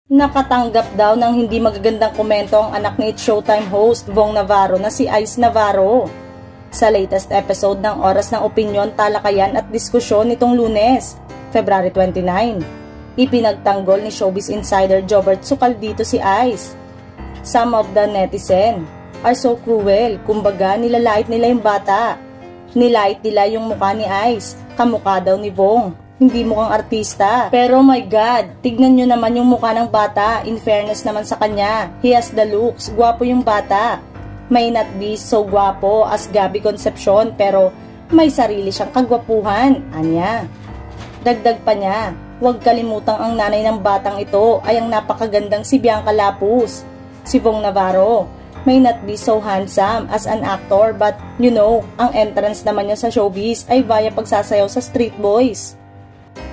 Nakatanggap daw ng hindi magagandang komento ang anak ni It's Showtime host Vong Navarro na si Ice Navarro. Sa latest episode ng Oras ng Opinyon, Talakayan at Diskusyon nitong Lunes, February 29, ipinagtanggol ni Showbiz Insider Jobert Sukaldito si Ice. Some of the netizen are so cruel, kumbaga nilalait nila yung bata. Nilait nila yung mukha ni Ice, kamukha daw ni Vong. Hindi mukhang artista. Pero my God, tignan nyo naman yung mukha ng bata. In fairness naman sa kanya, he has the looks. Gwapo yung bata. May not be so gwapo as Gabby Concepcion, pero may sarili siyang kagwapuhan. Anya. Dagdag pa niya, huwag kalimutang ang nanay ng batang ito ay ang napakagandang si Bianca Lapus. Si Vong Navarro may not be so handsome as an actor, but you know, ang entrance naman niya sa showbiz ay via pagsasayaw sa Street Boys.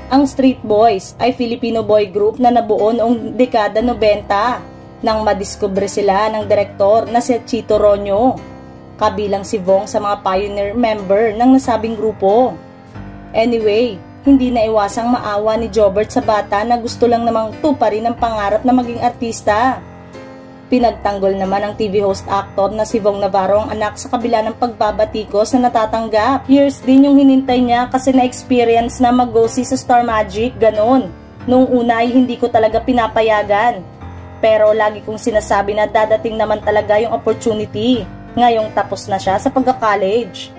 Ang Street Boys ay Filipino boy group na nabuo noong dekada 90 nang madiskubre sila ng direktor na si Chito Ronyo, kabilang si Vong sa mga pioneer member ng nasabing grupo. Anyway, hindi na iwasang maawa ni Jobert sa bata na gusto lang namang tuparin ang pangarap na maging artista. Pinagtanggol naman ng TV host actor na si Vong Navarro ang anak sa kabila ng pagbabatikos na natatanggap. Years din yung hinintay niya kasi na-experience na mag-go-see sa Star Magic, ganon. Noong una ay hindi ko talaga pinapayagan. Pero lagi kong sinasabi na dadating naman talaga yung opportunity. Ngayong tapos na siya sa pagka-college.